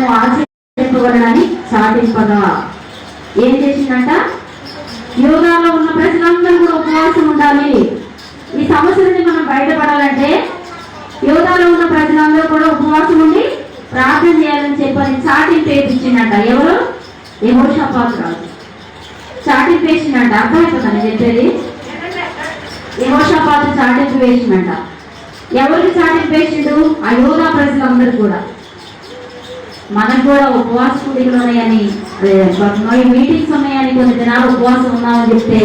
మనము ఆచరింపగలనని చాటింపగా ఏం చేసిందంట? యోగాలో ఉన్న ప్రజలందరూ కూడా ఉపవాసం ఉండాలి. ఈ సమస్య నుండి మనం బయటపడాలంటే యోగాలో ఉన్న ప్రజలందరూ కూడా ఉపవాసం ఉండి ప్రార్థన చేయాలని చెప్పని చాటింపు వేయించిందంట. ఎవరు? యెహోషాపాతు రాజు చాటింపు వేసిందంట. అర్థమవుతుందని చెప్పేది? యెహోషాపాతు చాటింపు వేసిందంట. ఎవరికి చాటింపు వేసిండు? ఆ యోగా ప్రజలందరూ కూడా. మనకు కూడా ఉపవాస కూడికలు ఉన్నాయని, మీటింగ్స్ ఉన్నాయని కొన్ని దినాలు ఉపవాసం ఉన్నామని చెప్తే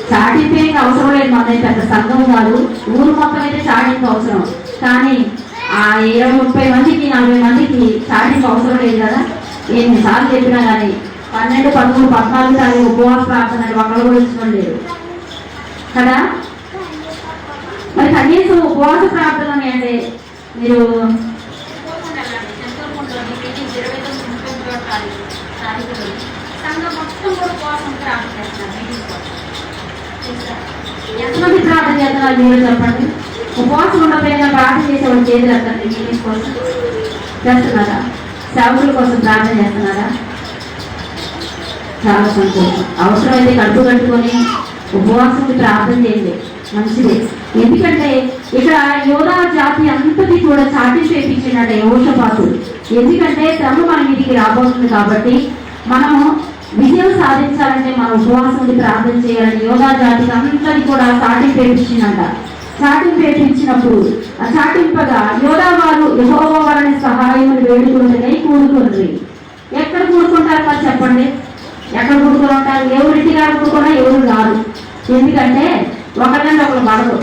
చాటింపేకి అవసరం లేదు. మన పెద్ద సంఘం కాదు, ఊరు మొత్తం అయితే చాటింపు అవసరం. కానీ ఆ 20-30 మందికి 40 మందికి చాటింపు అవసరం లేదు కదా. ఎన్నిసార్లు చెప్పినా కానీ 12, 13, 14 సార్లు ఉపవాస ప్రార్థన ఒకళ్ళు కూడా ఇష్టం లేదు కదా. మరి కనీసం ఉపవాస ప్రార్థన అంటే మీరు ఎంతమంది ప్రార్థన చేస్తున్నారు మీరు చెప్పండి? ఉపవాసం ఉండకపోయినా ప్రార్థన చేసేవాళ్ళు చేతులు ఎత్తండి. మీటింగ్ కోసం చేస్తున్నారా? సేవకుల కోసం ప్రార్థన చేస్తున్నారా? చాలా సంతోషం. అవసరమైతే కడుపు కట్టుకొని ఉపవాసం ప్రార్థన చేయండి, మంచిది. ఎందుకంటే ఇక్కడ యోధా జాతి అంతటి కూడా చాటింపు వేయించిందట యెహోషాపాతు. ఎందుకంటే శ్రమ మన మీదికి రాబోతుంది కాబట్టి మనము విజయం సాధించాలంటే మనం ఉపవాసం ఉండి ప్రార్థన చేయాలని యోధా జాతికి అంతటి కూడా చాటింపు వేయించిందంట. చాటింపు వేయించినప్పుడు ఆ చాటింపగా యోధా వారు యెహోవా వారిని సహాయం వేడుకుంటే కూడుకుంటారు. ఎక్కడ కూడుకుంటారు మరి చెప్పండి? ఎక్కడ కూడుకొని ఉంటారు? ఎవరింటి గారు కూడుకున్నా ఎవరు కాదు. ఎందుకంటే ఒకరిని ఒకరు పడదు,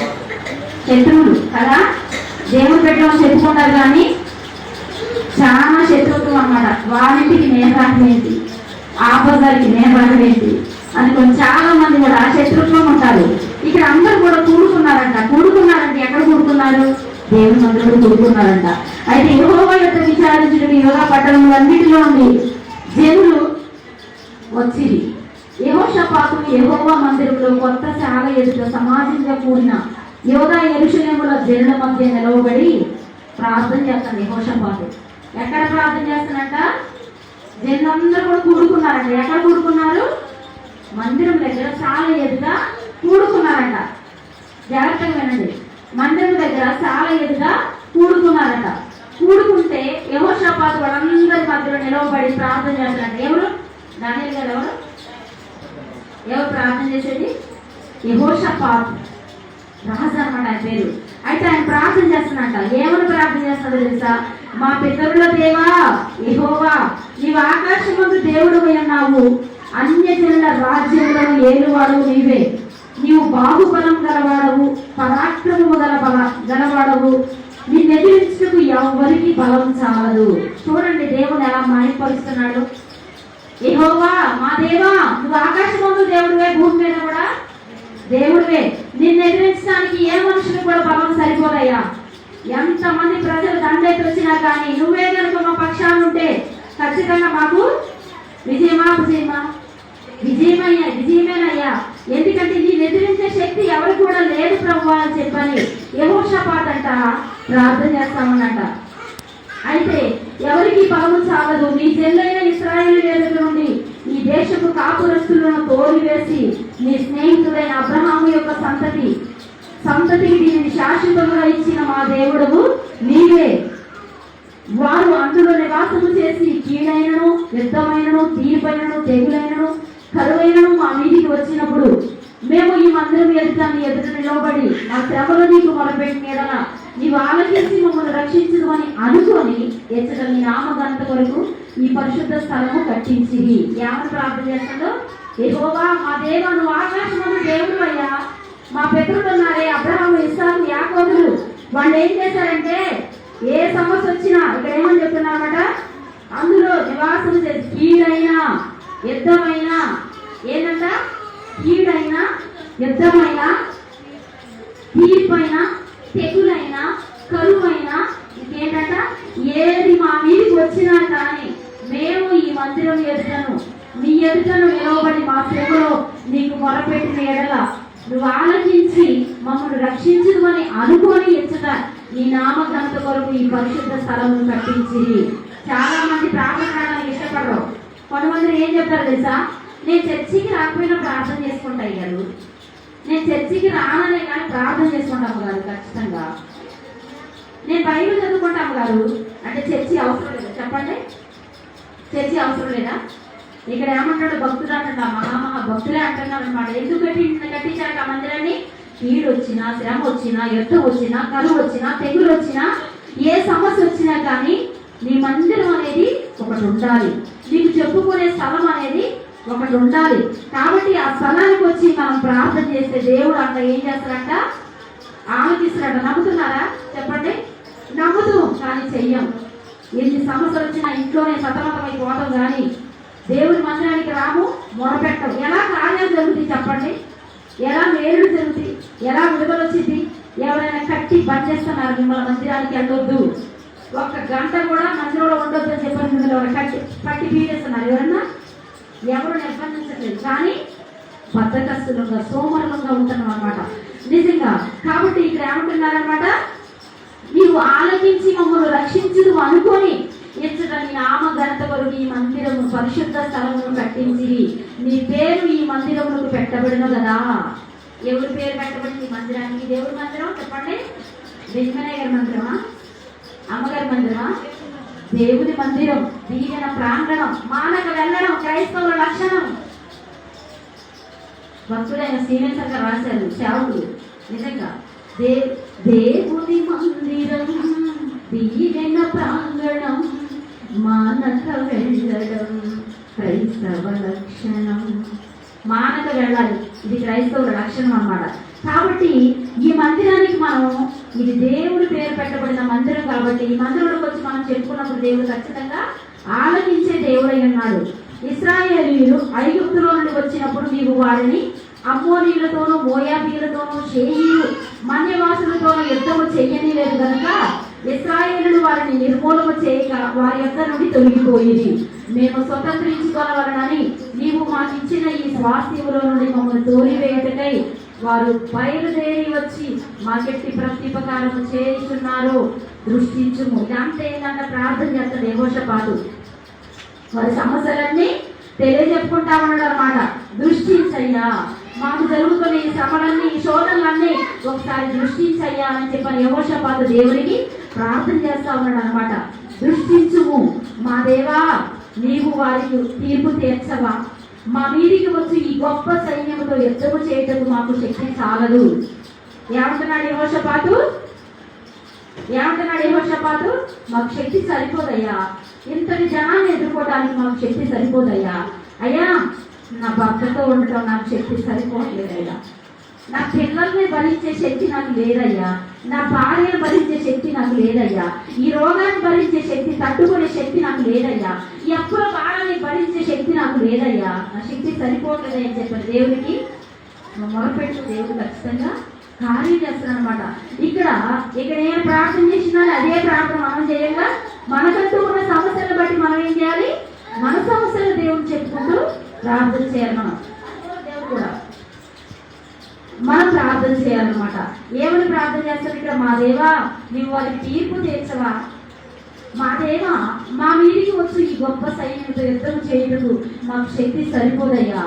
శత్రువులు కదా. దేవుడు పెట్టడం చెప్పుకుంటారు కానీ చాలా శత్రుత్వం అన్నమాట. వారింటికి నేరాటం ఏంటి, ఆపదరికి నేరాటం ఏంటి అనుకొని చాలా మంది కూడా శత్రుత్వం ఉంటారు. ఇక్కడ అందరూ కూడా కూడుకున్నారంట. కూడుకున్నారంటే ఎక్కడ కూడుకున్నారు? దేవుని మందిరంలో కూడుకున్నారంట. అయితే యెహోవా యొక్క విచారించిన యోగా పట్టణంలో అన్నిటిలో ఉండి జనులు వచ్చి యెహోషాపాతు యెహోవా మందిరంలో కొత్త శాల ఎదుట సమాజంగా కూడిన యోధా యెరూషలేముల జనుల మధ్య నిలవబడి ప్రార్థన చేస్తాను. యెహోషాపాతు ఎక్కడ ప్రార్థన చేస్తానంట? జనులందరూ కూడా కూడుకున్నారంట. ఎక్కడ కూడుకున్నారు? మందిరం దగ్గర శాల ఎదుట కూడుకున్నారంట. జాగ్రత్తగా వినండి. మందిరం దగ్గర శాల ఎదుట కూడుకున్నారంట. కూడుకుంటే యెహోషాపాతు వాళ్ళందరి మధ్యలో నిలవబడి ప్రార్థన చేస్తారంట. ఎవరు? దానియేలు గారు ఎవరు? ఎవరు ప్రార్థన చేసేది? యెహోషాపాతు రాజు అన్నమాట ఆయన పేరు. అయితే ఆయన ప్రార్థన చేస్తున్నట్ట. ఏమని ప్రార్థన చేస్తాడో తెలుసా? మా పితరుల దేవా యెహోవా, నీవు ఆకాశమందు దేవుడు ఉన్నావు, అన్యజనుల రాజ్యములను ఏలువాడు నీవే. నీవు బాహుబలం గలవాడవు, పరాక్రమము గలవాడవు. నిన్నెదిరించుటకు ఎవరికి బలం చాలదు. చూడండి దేవుడు ఎలా మాయపరుస్తున్నాడు. యెహోవా మా దేవా, నువ్వు ఆకాశమందు దేవుడివే, భూమి మీద కూడా దేవుడివే. నిన్ను ఎదిరించడానికి ఏ మనుషులు కూడా బలం సరిపోదయ్యా. ఎంతమంది ప్రజలు దండెత్తి వచ్చినా కానీ నువ్వే కనుక మా పక్షాన ఉంటే ఖచ్చితంగా మాకు విజయమేనయ్యా. ఎందుకంటే నీ ఎదిరించే శక్తి ఎవరికి కూడా లేదు ప్రభువా అని చెప్పని యెహోషాపాతు అంట ప్రార్థన చేస్తామన్నట. అయితే ఎవరికి బలము చాలదు. నీ జనులైన ఇశ్రాయేలు ఎదుట నుండి ఈ దేశపు కాపురస్తులను తోలివేసి నీ స్నేహితుడైన అబ్రహాము యొక్క సంతతికి దీనిని శాశ్వతంగా ఇచ్చిన మా దేవుడవు నీవే. వారు అందులో నివాసము చేసి కీడైనను, యుద్ధమైనను, తీర్పైనను, తెగులైనను, కరువైనను మా మీదికి వచ్చినప్పుడు మేము ఈ మందిరం ఎదుట నీ ఎదుట నిలవబడి మా శ్రమలు నీకు మొదలుపెట్టిన ఎడల నీవు ఆలకించి మమ్మల్ని రక్షించదు అని అనుకొని ఎచ్చట నీ నామఘనత కొరకు ఈ పరిశుద్ధ స్థలము కట్టించిరి. ఏమని ప్రార్థన చేస్తాడో? యెహోవా మా దేవా, నువ్వు ఆకాశమందు దేవుడు అయ్యా. మా పితరులు ఉన్నారే అబ్రహాము, ఇస్సాకు, యాకోబులు, వాళ్ళు ఏం చేశారంటే ఏ సమస్య వచ్చినా ఇక్కడ ఏమని చెప్తున్నారన్నమాట? అందులో నివాసం చేసి కీడైనా, యుద్ధమైనా, ఏంటంట? కీడైనా, యుద్ధమైనా, తీర్పైనా, తెగులైనా, కరువైనా, ఇంకేంటంట? ఏది మా మీదకి వచ్చినా కానీ మేము ఈ మందిరం ఎదుటను నీ ఎదుటను నిలవబడి మా శ్రమలో నీకు మొరపెట్టిన ఎడల నువ్వు ఆలోచించి మమ్మల్ని రక్షించదు అని అనుకొని ఎచ్చట నీ నామఘనత కొరకు ఈ పరిశుద్ధ స్థలమును కట్టించి. చాలా మంది కొంతమంది ఏం చెప్తారు తెలుసా, నేను చర్చికి రాకపోయినా ప్రార్థన చేసుకుంటా అయ్యారు, నేను చర్చికి రాననే కానీ ప్రార్థన చేసుకుంటాము గారు ఖచ్చితంగా, నేను బైబిల్ చదువుకుంటాము గారు. అంటే చర్చి అవసరం లేదా చెప్పండి? చర్చి అవసరం లేదా? ఇక్కడ ఏమంటాడు భక్తుడు అంట, మహా భక్తులే అంటున్నారు అనమాట. ఎందుకు కట్టించారు ఆ మందిరాన్ని? కీడు వచ్చినా, శ్రమ వచ్చినా, యుద్ధం వచ్చినా, కరువు వచ్చినా, తెగులు వచ్చినా, ఏ సమస్య వచ్చినా కానీ నీ మందిరం అనేది ఒకటి ఉండాలి, నీకు చెప్పుకునే స్థలం అనేది ఒకటి ఉండాలి. కాబట్టి ఆ స్థలానికి వచ్చి మనం ప్రార్థన చేస్తే దేవుడు అంట ఏం చేస్తాడంట? ఆలోచిస్తాడంట. నమ్ముతున్నారా చెప్పండి? నమ్ముతూ కానీ చెయ్యం. ఎన్ని సమస్యలు వచ్చినా ఇంట్లోనే సతమతమైపోతాం కానీ దేవుడి మందిరానికి రాము, మొరపెట్టం. ఎలా కార్యాలు జరుగుతాయి చెప్పండి? ఎలా మేలు జరుగుతాయి? ఎలా విడుదల వచ్చింది? ఎవరైనా కట్టి బంద్ చేస్తున్నారు, మిమ్మల్ని మందిరానికి వెళ్ళొద్దు, ఒక్క గంట కూడా మందిరంలో ఉండొద్దు అని చెప్పని మిమ్మల్ని కట్టి పట్టి పీడేస్తున్నారు. ఎవరు నిర్బంధించట్లేదు, కానీ బద్ధకస్తులుగా సోమరులంగా ఉంటున్నాం అనమాట నిజంగా. కాబట్టి ఇక్కడ ఏమంటున్నారనమాట, నీవు ఆలకించి మమ్మల్ని రక్షించుదు అనుకొని ఇచ్చట నీ నామ ఘనత కొరకు ఈ మందిరము పరిశుద్ధ స్థలమును కట్టించి నీ పేరు ఈ మందిరములకు పెట్టబడిన కదా. ఎవరి పేరు పెట్టబడింది ఈ మందిరానికి? దేవుడి మందిరం చెప్పండి. వెంకయ్య గారి మందిరమా? అమ్మగారి మందిరమా? దేవుని మందిరం, దీవెన ప్రాంగణం, మానక వెళ్ళడం క్రైస్తవుల లక్షణం. భక్తుడైన శ్రీనివాస గారు రాశారు, సేవకులు. నిజంగా దేవుని మందిరం, దీవెన ప్రాంగణం, మానక వెళ్ళడం క్రైస్తవ లక్షణం. మానక వెళ్ళాలి, ఇది క్రైస్తవుల లక్షణం అన్నమాట. కాబట్టి ఈ మందిరానికి మనం, ఇది దేవుడి పేరు పెట్టబడిన మందిరం కాబట్టి ఈ మందిరంలోకి వచ్చి మనం చెప్పుకున్నప్పుడు దేవుడు ఖచ్చితంగా ఆలకించే దేవుడై ఉన్నాడు. ఇశ్రాయేలీయులు ఐగుప్తులో నుండి వచ్చినప్పుడు నీవు వారిని అమ్మోనీయులతోనూ, మోయాబీయులతోనూ, షేయీలు మన్యవాసులతోనూ యుద్ధము చెయ్యని లేదు కనుక ఇశ్రాయేలులు వారిని నిర్మూలన చేయక వారి యొక్క నుండి తొలగిపోయింది. మేము స్వతంత్రించుకోవాలనని నీవు మాకు ఇచ్చిన ఈ స్వాస్థ్యములో నుండి మమ్మల్ని తోలివేయటకై వారు బయలుదేరి వచ్చి మాకెట్టి ప్రతిపకారము చేస్తున్నారు, దృష్టించుము. ఇదంతా ఏంటంటే ప్రార్థన చేస్తాడు యెహోషాపాతు. వారి సమస్యలన్నీ తెలియజెప్పుకుంటా ఉన్నాడు అనమాట. దృష్టించయ్యా, మాకు జరుగుతున్న ఈ శ్రమలన్నీ, ఈ శోధనలన్నీ ఒకసారి దృష్టించయ్యా అని చెప్పని యెహోషాపాతు దేవునికి ప్రార్థన చేస్తా ఉన్నాడు అనమాట. దృష్టించుము మా దేవా, నీవు వారికి తీర్పు తీర్చవా, మా మీదికి వచ్చి ఈ గొప్ప సైన్యముతో యుద్ధము చేయటకు మాకు శక్తి చాలదు. ఏమంటున్నాడు యెహోషాపాతు? మాకు శక్తి సరిపోదయ్యా, ఇంతటి జనాన్ని ఎదుర్కోవడానికి మాకు శక్తి సరిపోదయ్యా. అయ్యా, నా భర్తతో ఉండటం నాకు శక్తి సరిపోవట్లేదయ్యా, నా పిల్లల్ని భరించే శక్తి నాకు లేదయ్యా, నా భార్యను భరించే శక్తి నాకు లేదయ్యా, ఈ రోగాన్ని భరించే శక్తి, తట్టుకునే శక్తి నాకు లేదయ్యా, ఈ అప్పుల బాణాన్ని భరించే శక్తి నాకు లేదయ్యా, నా శక్తి సరిపోవట్లేదని చెప్పారు దేవుడికి మొరపెట్టు. దేవుడు ఖచ్చితంగా కార్యం చేస్తున్నాడు అనమాట. ఇక్కడ నేను ప్రార్థన చేసినా అదే ప్రార్థన మనం చేయంగా, మనకంటూ ఉన్న సమస్యలను బట్టి మనం ఏం చేయాలి? మన సమస్యలు దేవుడు చెప్పుకుంటూ ప్రార్థన చేయాలి. దేవుడు కూడా మనం ప్రార్థన చేయాలన్నమాట. ఏమని ప్రార్థన చేస్తారు ఇక్కడ? మా దేవా, నీవు వారికి తీర్పు తీర్చవా, మా దేవా, మా మీదికి వచ్చి ఈ గొప్ప సైన్యంతో యుద్ధం చేయటకు మాకు శక్తి సరిపోదయ్యా,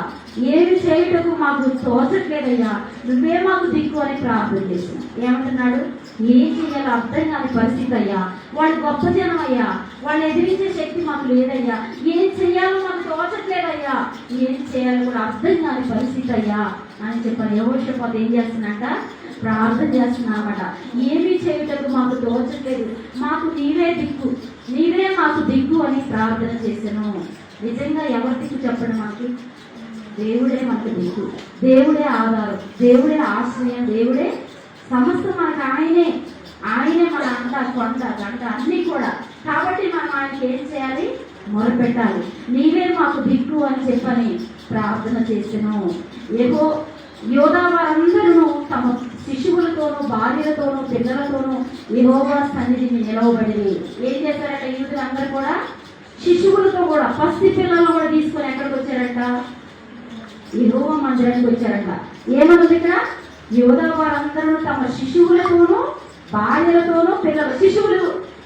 ఏమి చేయటకు మాకు తోచట్లేదయ్యా, నువ్వే మాకు దిక్కు అని ప్రార్థన చేశాను. ఏమంటున్నాడు? ఏం చేయాలో అర్థం కాని పరిస్థితి అయ్యా, వాళ్ళు గొప్ప జనం అయ్యా, వాళ్ళు ఎదిరించే శక్తి మాకు లేదయ్యా, ఏం చెయ్యాలో మాకు తోచట్లేదయ్యా, ఏం చేయాలో కూడా అర్థం కాని పరిస్థితి అయ్యా అని చెప్పాను. యెహోషాపాతు ఏం చేస్తున్నట్ట? ప్రార్థన చేస్తున్నామట. ఏమీ చేయటకు మాకు తోచట్లేదు, మాకు నీవే దిక్కు, నీవే మాకు దిక్కు అని ప్రార్థన చేశాను. నిజంగా ఎవరి దిక్కు చెప్పండి? మాకు దేవుడే మనకు దిక్కు, దేవుడే ఆధారం, దేవుడే ఆశ్రయం, దేవుడే సమస్తం మనకు. ఆయనే మన అంట, కొండ, గంట అన్నీ కూడా. కాబట్టి మనం ఆయనకి ఏం చేయాలి? మొరపెట్టాలి. నీవే మాకు దిక్కు అని చెప్పని ప్రార్థన చేసాను. యోధా వారందరూ తమ శిశువులతోనూ, భార్యలతోనూ, పిల్లలతోనూ యెహోవా సన్నిధిని నిలవబడి ఏం చేశారట? యూదులు అందరూ కూడా శిశువులతో కూడా, పసి పిల్లలను కూడా తీసుకొని ఎక్కడికి వచ్చారంట? యెహోవా మందిరానికి వచ్చారంట. ఏమన్నది ఇక్కడ? యోధా వారందరూ తమ శిశువులతోనూ, భార్యలతోనూ, పిల్లలు.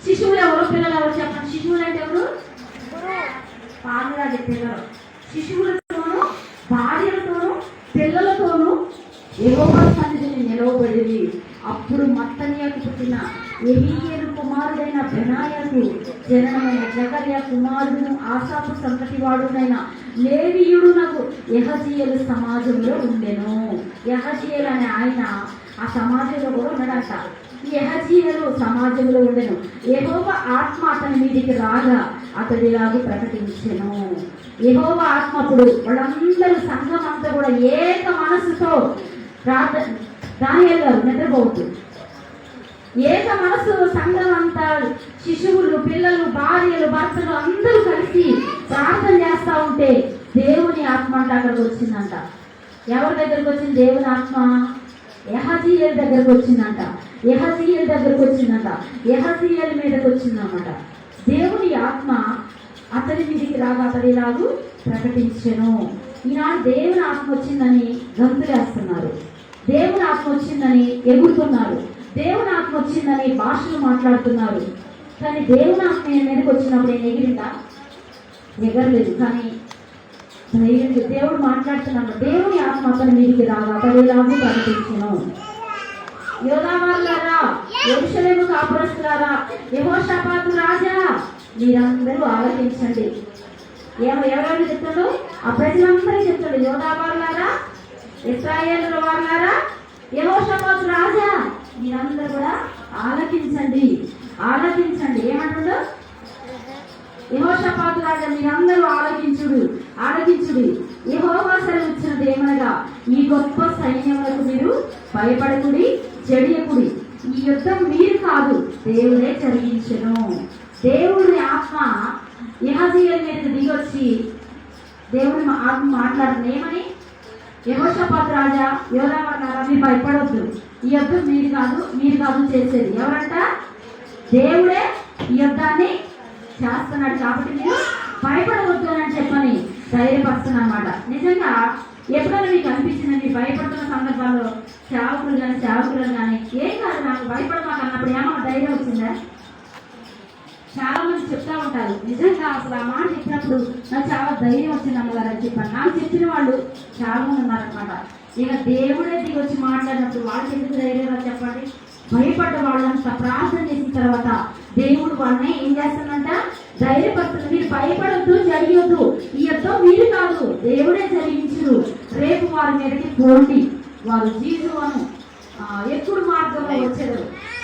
శిశువులు ఎవరు? పిల్లలు ఎవరు చెప్పండి? శిశువులు అంటే ఎవరు? పాములాంటి పిల్లలు శిశువులతోనూ భార్యలతోనూ పిల్లలతోనూ యెహోవా సన్నిధిని నిలవబడి. అప్పుడు మత్తనియాకు పుట్టిన యెహీయేలు కుమారుడైన బెనాయాకు జననమైన జకర్యా కుమారుడును ఆసాపు సంతతి వాడునైన లేవీయుడునకు యెహజీయేలు సమాజంలో ఉండెను. యెహజీయేలు అనే ఆయన ఆ సమాజంలో కూడా ఉన్నాడంట. యెహజీయేలు సమాజంలో ఉండెను. యెహోవా ఆత్మ అతని మీదికి రాగా అతడు ఇలాగ ప్రకటించెను. యెహోవా ఆత్మ అప్పుడు వాళ్ళందరూ సంఘం అంతా కూడా ఏక మనసుతో దానియేలు గారు నిద్రపోవద్దు. ఏక మనసు సంఘం అంతా శిశువులు పిల్లలు భార్యలు భర్తలు అందరూ కలిసి ప్రార్థన చేస్తా ఉంటే దేవుని ఆత్మ అంటే అక్కడికి వచ్చిందంట. ఎవరి దగ్గరకు వచ్చింది? దేవుని ఆత్మ యెహజీయేలు దగ్గరకు వచ్చిందంట. యెహజీయేలు దగ్గరకు వచ్చిందంట. యెహజీయేలు మీదకి వచ్చిందన్నమాట. దేవుని ఆత్మ అతని మీదికి రాగా అతడిలాగు ప్రకటించెను. ఈనాడు దేవుని ఆత్మ వచ్చిందని గంతులేస్తున్నారు, దేవుని ఆత్మ వచ్చిందని ఎగురుతున్నారు, దేవుని ఆత్మ వచ్చిందని భాషలు మాట్లాడుతున్నారు. కానీ దేవుని ఆత్మ మీదకి వచ్చినప్పుడు నేను ఎగిరిందా? ఎగరలేదు. కానీ దేవుడు మాట్లాడుతున్నాడు. దేవుని ఆత్మ అతని మీదికి రాగా అతడిలాగు ప్రకటించెను. యోధావారులారా, యెరూషలేము కాపురస్తులారా, యెహోషాపాతు రాజా, మీరందరూ ఆలకించండి. ఎవరెవరు చెప్తాడు? ఆ ప్రజలందరూ చెప్తాడు. యోధావారులారా, ఇశ్రాయేలు వారులారా, యెహోషాపాతు రాజా, మీరందరూ కూడా ఆలకించండి, ఆలకించండి. ఏమంటాడు? యెహోషాపాతు రాజా, మీరందరూ ఆలకించుడు. యెహోవా సెలవిచ్చినది ఏమనగా, ఈ గొప్ప సైన్యములకు మీరు భయపడకుడి, చెడియకుడి. ఈ యుద్ధం మీరు కాదు, దేవుడే జరిగించెను. దేవుడి ఆత్మ యెహజీయేలు మీద దిగొచ్చి దేవుని ఆత్మ మాట్లాడుతుంది. ఏమని? యెహోషాపాతు రాజా, యోధావారులారా, మీరు భయపడొద్దు. ఈ యుద్ధం మీరు కాదు చేసేది. ఎవరంట? దేవుడే ఈ యుద్ధాన్ని చేస్తున్నాడు. కాబట్టి మీరు భయపడవద్దు అని చెప్పని ధైర్యపరుస్తున్నమాట. నిజంగా ఎప్పుడైనా మీకు అనిపించింది మీరు భయపడుతున్న సందర్భాల్లో సేవకులు కానీ ఏం కాదు నాకు భయపడమాక అన్నప్పుడు ఏమన్నా ధైర్యం వచ్చిందా? చాలా మంది చెప్తా ఉంటారు. నిజంగా అసలు ఆ మాట చెప్పినప్పుడు నాకు చాలా ధైర్యం వచ్చింది అమ్మగారు అని చెప్పాను. నాకు చెప్పిన వాళ్ళు చాలా మంది ఉన్నారనమాట. ఇక దేవుడే దిగి వచ్చి మాట్లాడినప్పుడు వాళ్ళకి ఎందుకు ధైర్యం చెప్పండి? భయపడ్డ వాళ్ళంతా ప్రార్థన చేసిన తర్వాత దేవుడు వాళ్ళని ఏం చేస్తానంట? ధైర్యపడుతుంది. మీరు భయపడొద్దు, జరిగొద్దు. ఈ యుద్ధం మీరు కాదు, దేవుడే జరిగించు. రేపు వారి మీదకి పోండి. వారు జీసువను ఎప్పుడు మార్గంలో వచ్చారు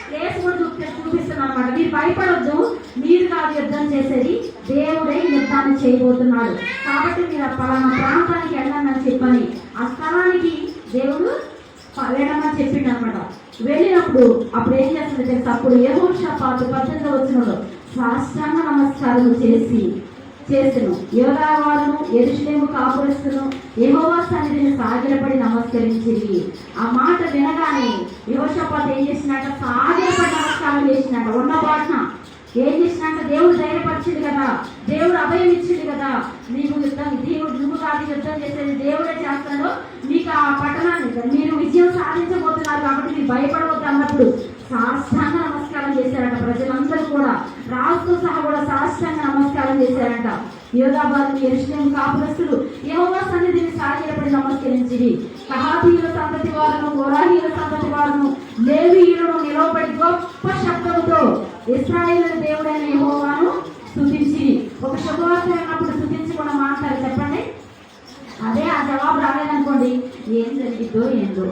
ప్లేస్ కూడా చూపిస్తున్నాను అనమాట. మీరు భయపడొద్దు, మీరు కాదు యుద్ధం చేసేది, దేవుడే యుద్ధాన్ని చేయబోతున్నాడు. కాబట్టి మీరు పలానా ప్రాంతానికి వెళ్ళండి అని చెప్పని ఆ స్థలానికి దేవుడు వెళ్ళమని చెప్పిండు అనమాట. వెళ్ళినప్పుడు అప్పుడు ఏం చేస్తుంది తెలుసు? అప్పుడు యెహోషాపాతు 18వ వచనంలో సాష్టాంగ నమస్కారం చేసెను. యోధావారును యెరూషలేము కాపురస్తును యెహోవా సన్నిధిని సాగిలపడి నమస్కరించిరి. ఆ మాట వినగానే యెహోషాపాతు ఏం చేసినట్ట? సాగిలపడి నమస్కారం చేసినట్ట. ఉన్న పాటన ఏం చేసినట్ట? దేవుడు ధైర్యపరిచింది కదా, దేవుడు అభయం ఇచ్చింది కదా, నీకు యుద్ధం నువ్వు కాదు యుద్ధం చేసేది, దేవుడే చేస్తాడు. మీకు ఆ పట్టణాన్ని మీరు విజయం సాధించబోతున్నారు కాబట్టి మీరు భయపడవద్దు అన్నప్పుడు సాష్టాంగ నమస్కారం చేశారట. ప్రజలందరూ కూడా రాజుతో సహా కూడా సాష్టాంగ నమస్కారం చేశారంట. యోధావారు యెరూషలేము కాపురస్తులు యెహోవా సన్నిధిని సాగిలపడి నమస్కరించిరి. కహాతీయుల సంతతి వారును కోరాహీయుల సంతతి వారును లేవీయులను నిలవబడి గొప్ప శబ్దముతో ఇశ్రాయేలు దేవుడైన యెహోవాను స్తుతించిరి. ఒక శుభవార్త అన్నప్పుడు స్తుతించకుండా మాట్లాడారు చెప్పండి. అదే ఆ జవాబు రాలేదనుకోండి, ఏం జరిగిద్దో ఏందో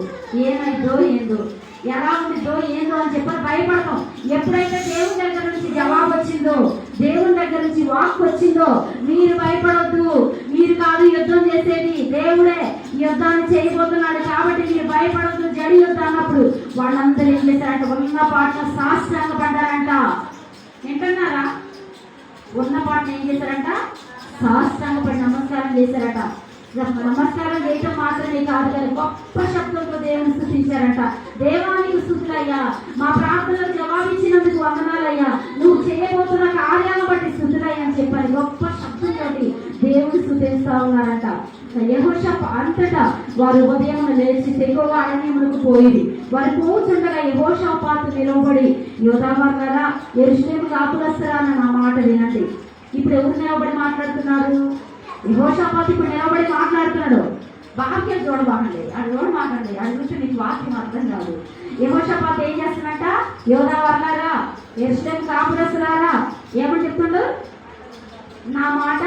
ఎలా ఉండిద్దో ఏందో అని చెప్పని భయపడతాం. ఎప్పుడైతే దేవుని దగ్గర నుంచి జవాబు వచ్చిందో, దేవుని దగ్గర నుంచి వాక్ వచ్చిందో, మీరు భయపడొద్దు, మీరు కాదు యుద్ధం చేసేది, దేవుడే యుద్ధాన్ని చేయబోతున్నాడు కాబట్టి మీరు భయపడొద్దు, జరిగొద్దు అన్నప్పుడు వాళ్ళందరూ ఏం చేశారంట? ఉన్న పాటన సాష్టాంగ పడ్డారంట. వింటున్నారా? ఉన్న పాటను ఏం చేశారంట? సాష్టాంగ పడి నమస్కారం చేశారట. నమస్కారం చేయటం మాత్రమే కాదు కానీ గొప్ప శబ్దంతో దేవుని స్తుతించారంట. దేవానికి స్తుతులయ్యా, మా ప్రార్థనలకు జవాబిచ్చినందుకు వందనాలయ్యా, నువ్వు చేయబోతున్న కార్యాలను బట్టి స్తుతులయ్యా అని చెప్పారు. గొప్ప శబ్దంతో దేవుని స్తుతిస్తా ఉన్నారంట. యెహోషాపాతు అంతటా వారు ఉదయం లేచి తెగవ అరణ్యములకు పోయింది. వారు పోతుండగా యెహోషాపాతు నిలవబడి యోధావారులారా, యెరూషలేము కాపురస్తులారా నా మాట వినండి. ఇప్పుడు ఎవరు నిలబడి మాట్లాడుతున్నారు? యెహోషాపాతు ఇప్పుడు నిలబడి మాట్లాడుతున్నాడు. వాక్యం చూడబాకండి, అది చూడమాకండి, అది గురించి మీకు వాక్యం అర్థం కాదు. యెహోషాపాతు ఏం చేస్తున్నట్ట? యోధా వర్లారా, యెరూషలేము కాపురస్తులారా, ఏమని చెప్తుండు? నా మాట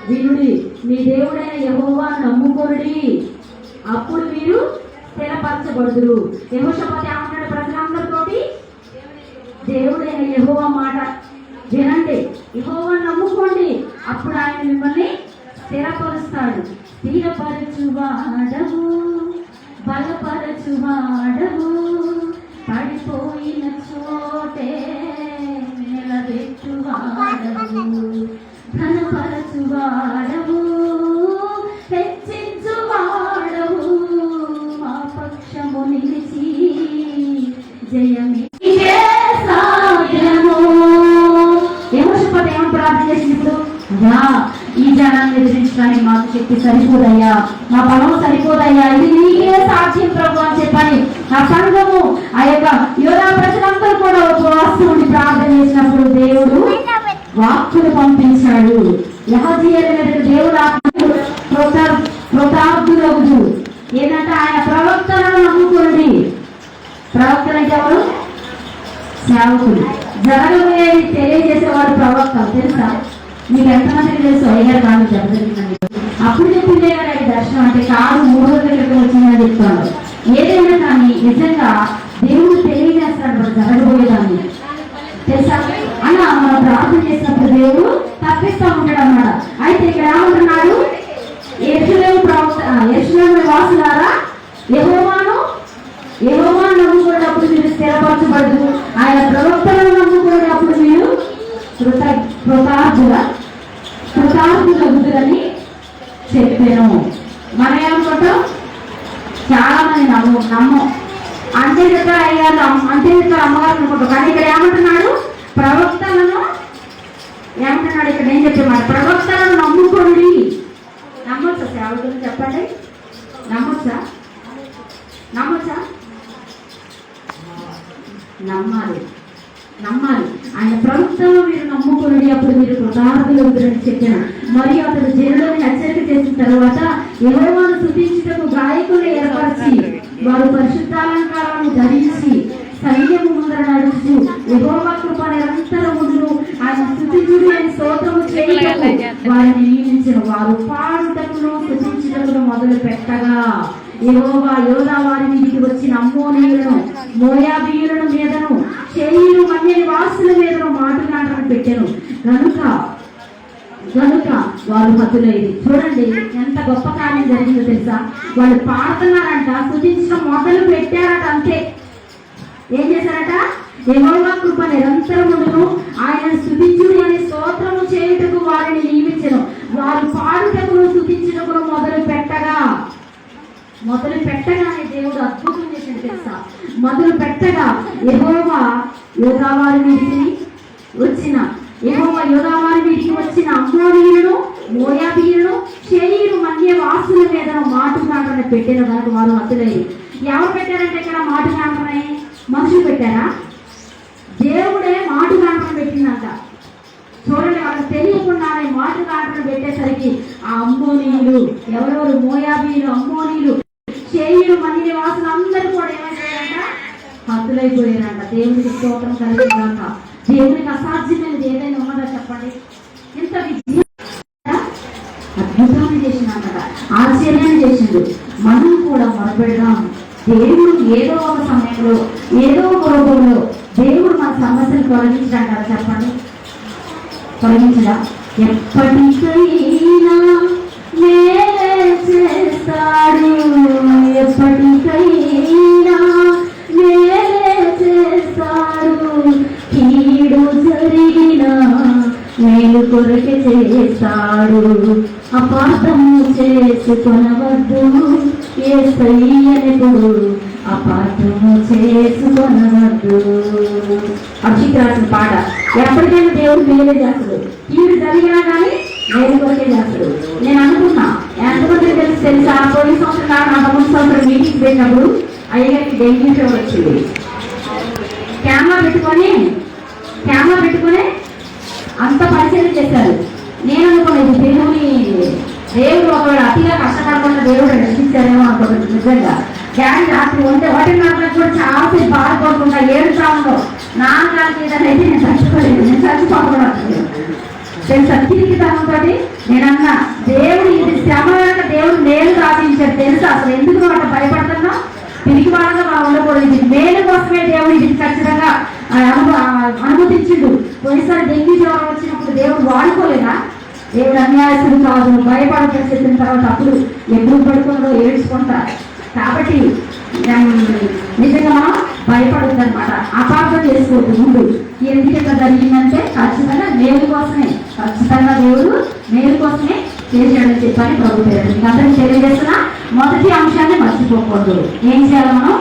వినుడి, మీ దేవుడైన యెహోవాను నమ్ముకొనుడి, అప్పుడు మీరు స్థిరపరచబడుదురు. యెహోషాపాతు ఏమంటాడు ప్రజలందరితోటి? దేవుడైన యెహోవా మాట వినండి, యెహోవాను నమ్ముకోండి, అప్పుడు ఆయన మిమ్మల్ని స్థిరపరుస్తాడు. స్థిరపరచువాడవు, బలపరచువాడవు, పడిపోయిన చోటే నిలబెట్టువాడవు, ఘనపరచువాడవు, హెచ్చించువాడవు, మా పక్షము నిలిచి జయమికే సాధ్యము. యెహోషాపాతు ఏమని ప్రార్థన చేసింది ఇప్పుడు? ఈ జనాన్ని ఎదిరించడానికి మాకు శక్తి సరిపోదయ్యా, మా బలం సరిపోదయ్యా, ఇది నీకే సాధ్యం ప్రభు అని చెప్పని ఆ సంఘము, ఆ యొక్క యోధా ప్రజలందరూ కూడా ఉపవాసం ఉండి ప్రార్థన చేసినప్పుడు దేవుడు వాక్కులు పంపించాడు. యెహోషాపాతు మీద దేవుడు కృతార్థులగుదు. ఏంటంటే ఆయన ప్రవక్తలను నమ్ముకోండి. ప్రవక్తలు అంటే ఎవరు? సేవకులు. జరగబోయేది తెలియజేసేవాడు ప్రవక్త. తెలుసా మీకు? ఎంతమందికి తెలుసు? అయ్యారు కాదు జరిగిందని అప్పుడు చెప్పిందే కదా ఈ దర్శనం అంటే కాదు, 3 రోజుల క్రితం వచ్చిందని చెప్తాను. ఏదైనా కానీ నిజంగా దేవుడు తెలియజేస్తాడు జరగబోయేదాన్ని, తెలుసా? అలా మనం ప్రార్థన చేసినప్పుడు దేవుడు తప్పిస్తూ ఉంటాడు అన్నమాట. అయితే ఇక్కడ ఏమంటున్నాడు? యెరూషలేము వాసులారా, యెహోవాను నమ్ముకున్నప్పుడు మీరు స్థిరపరచబడదు, ఆయన ప్రవక్తలను నమ్ముకున్నప్పుడు మీరు కృతార్థులగుదురని చెప్పాను. మనం ఏమనుకుంటాం? చాలా మంది నమ్మం అంతే దగ్గర అయ్యారు, అంతే దగ్గర అమ్మగారు అనుకుంటాం. కానీ ఇక్కడ ఏమంటున్నాడు? ప్రవక్తలను ఏమంటున్నాడు? ఇక్కడ ఏం చెప్పాడు? ప్రవక్తలను నమ్ముకోండి. నమ్మొచ్చా సేవకులు? చెప్పండి, నమ్మొచ్చా? నమ్మాలి. ఆయన ప్రవక్తలను మీరు నమ్ముకుని అప్పుడు మీరు కృతార్థులు అవుతారని చెప్పాను. మరియు అతడు జనులను హెచ్చరిక చేసిన తర్వాత యెహోవాను స్తుతించుటకు గాయకులు ఏర్పరిచి వారు పరిశుద్ధాలంకారాలను ధరించి సైన్యము ముందర నడుచు యెహోవా కృప నిరంతరమును ఆయన స్తుతించుడి అని స్తోత్రము చేయుటకు వారిని నియమించిన. వారు పాడుటకును స్తుతించుటకును మొదలు పెట్టగా యెహోవా యోధా వారి మీదికి వచ్చిన అమ్మోనీయులను, మోయాబీయులను మీదను, శేయీరు మన్య వాసుల మీదను మాటలాడని పెట్టాను. కనుక వారు హతులైంది. చూడండి ఎంత గొప్ప కార్యం జరిగిందో తెలుసా? వాళ్ళు పాడుతున్నారంట, స్తుతించడం మొదలు పెట్టారట. అంతే. ఏం చేశారట? యెహోవా కృప నిరంతరమును ఆయన స్తుతించుడి అని స్తోత్రము చేయుటకు వారిని నియమించెను. వారు పాడుటకును స్తుతించుటకును మొదలు పెట్టగానే దేవుడు అద్భుతం చేసింది తెలుసా? మొదలు పెట్టగా యెహోవా యోధా వారి మీదికి వచ్చిన అమ్మోనీయులను, మోయాబీయులను, శేయీరు మన్య వాసుల మీద మాటలాడని పెట్టిన దానికి వారు హతులయ్యి. ఎవరు పెట్టారంటే ఇక్కడ మాటలాడని? మనుషులు పెట్టారా? దేవుడే మాటలాడని పెట్టిందంట. చూడండి, వాళ్ళకి తెలియకుండానే మాటలాడని పెట్టేసరికి ఆ అమ్మోనీయులు, ఎవరెవరు? మోయాబీయులు, అమ్మోనీయులు, శేయీరు మన్య వాసులు అందరూ కూడా ఏమైపోయారంట? హతులైపోయారంట. దేవునికి స్తోత్రం కలిగిందాక. దేవునికి అసాధ్యమైనది ఏదైనా ఉన్నదా చెప్పండి? ఎంత అద్భుతాన్ని చేసినాక, ఆశ్చర్యాన్ని చేసిండు. మనం కూడా మొదలుపెడదాం. దేవుడు ఏదో ఒక సమయంలో, ఏదో ఒక రూపంలో దేవుడు మన సమస్యను తొలగించడానికి చెప్పండి. తొలగించడా? ఎప్పటికైనా మేలే చేస్తాడు, ఎప్పటికైనా మేలే చేస్తాడు, కీడు జరిగిన మేలు కొరకే చేస్తాడు, అపార్థము చేసుకొనవద్దు, యేసయ్యనెప్పుడు అపార్థము చేసుకొనవద్దు. అభిషేక్ రాసిన పాట. ఎప్పటికైనా దేవుడు మేలే చేస్తాడు, కీడు జరిగినా కానీ మేలు కొరకే చేస్తాడు. నేను అనుకున్నా, ఎంతమంది తెలుసా? పోయిన సంవత్సరం నా 3 సంవత్సరం మీటింగ్ పెట్టినప్పుడు అయ్యగారికి డెంగ్యూ ఫీవర్ వచ్చింది. కెమెరా పెట్టుకొని అంత పరిచయం చేశారు. నేను అనుకునేది దేవుడు ఒకవేళ అతిగా కష్టపడకుండా దేవుడు రక్షించారేమో అనుకోలేదు. నిజంగా డాడీ రాత్రి 1:00 కూడా చాలాసేపు బాధపడకుండా ఏడుతా ఉండవు. నాన్నగారికి ఏదైతే నేను చచ్చిపోలేదు, నేను చచ్చిపోకుండా తెలుసా తిరిగి తనంతో నేనన్నా దేవుడు ఇది శ్రమ దేవుడు మేలు సాధించాడు తెలుసా. అసలు ఎందుకు వాటి భయపడుతున్నా తిరిగి వాళ్ళగా మనం ఉండకూడదు. ఇది మేలు కోసమే దేవుడు ఇది ఖచ్చితంగా అనుమతించిండు. పోయినసారి డెంగ్యూ జ్వరం వచ్చినప్పుడు దేవుడు వాడుకోలేదా? దేవుడు అన్యాయస్తుడు కాదు, భయపడతాడు చెప్పిన తర్వాత అప్పుడు ఎప్పుడు పడుకుందో ఏడ్చుకుంటా. కాబట్టి నిజంగా మనం భయపడద్దు అనమాట, అపార్థం చేసుకోవద్దు. ముందు ఎందుకు ఇట్లా జరిగిందంటే ఖచ్చితంగా మేలు కోసమే, ఖచ్చితంగా దేవుడు మేలు కోసమే చేశాడని చెప్పని ప్రభు పేరు మీకు అందరికీ తెలియజేస్తున్నా. మొదటి అంశాన్ని మర్చిపోకూడదు. ఏం చేయాలి? మనం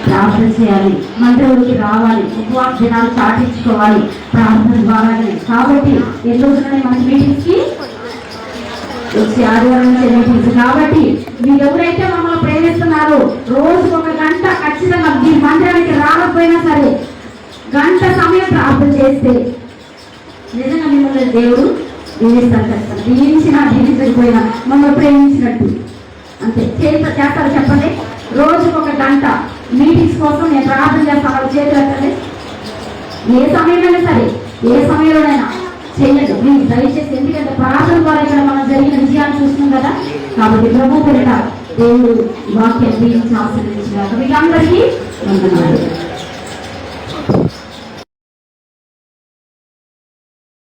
ప్రార్థన చేయాలి, మందిరంలోకి రావాలి, ఉపవాస దినాలు చాటించుకోవాలి ప్రార్థన ద్వారానే. కాబట్టి ఎన్ని రోజులని మనకి మీటింగ్స్ కి వచ్చి ఆదివారం నుంచి మీటింగ్స్. కాబట్టి మీరు ఎవరైతే మమ్మల్ని ప్రేమిస్తున్నారో రోజు 1 గంట ఖచ్చితంగా మీ మందిరానికి రాకపోయినా సరే గంట సమయం ప్రార్థన చేస్తే నిజంగా మిమ్మల్ని దేవుడు దీవిస్తారు. ఖచ్చితంగా దీవించకపోయినా మమ్మల్ని ప్రేమించినట్టు అంతే చేస్తారు. చెప్పండి, రోజుకు 1 గంట మీటింగ్స్ కోసం నేను ప్రార్థన చేస్తాను. చేతులు ఎత్తండి. ఏ సమయమైనా సరే, ఏ సమయంలోనైనా చెయ్యండి మీరు దయచేసి. ఎందుకంటే ప్రార్థన ద్వారా ఇక్కడ మనం జరిగిన విజయాన్ని చూస్తున్నాం కదా. కాబట్టి ప్రభు పేరిట దేవుడు వాక్యాన్ని ఆశీర్వదించారు. మీకు అందరికీ వందనాలు.